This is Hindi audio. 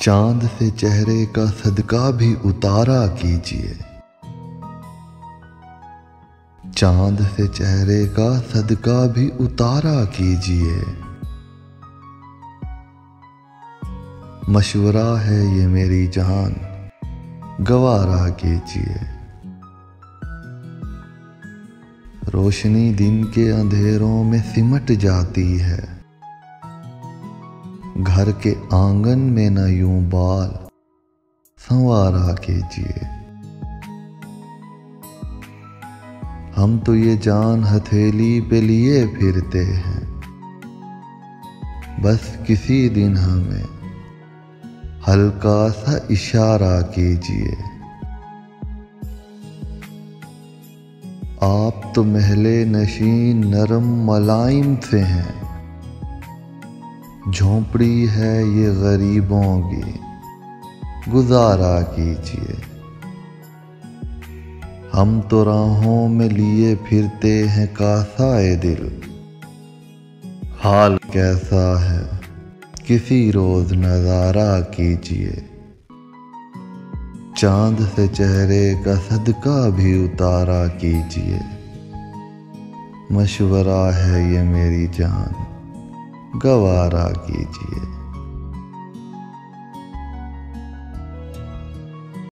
चांद से चेहरे का सदका भी उतारा कीजिए। चांद से चेहरे का सदका भी उतारा कीजिए। मशवरा है ये मेरी जान, गवारा कीजिए। रोशनी दिन के अंधेरों में सिमट जाती है। घर के आंगन में न यूं बाल संवारा कीजिए। हम तो ये जान हथेली पे लिए फिरते हैं, बस किसी दिन हमें हल्का सा इशारा कीजिए। आप तो महले नशीन नरम मलाइम से हैं, झोंपड़ी है ये गरीबों की, गुजारा कीजिए। हम तो राहों में लिए फिरते हैं कासाए दिल, हाल कैसा है किसी रोज नजारा कीजिए। चांद से चेहरे का सदका भी उतारा कीजिए। मशवरा है ये मेरी जान, गवारा कीजिए।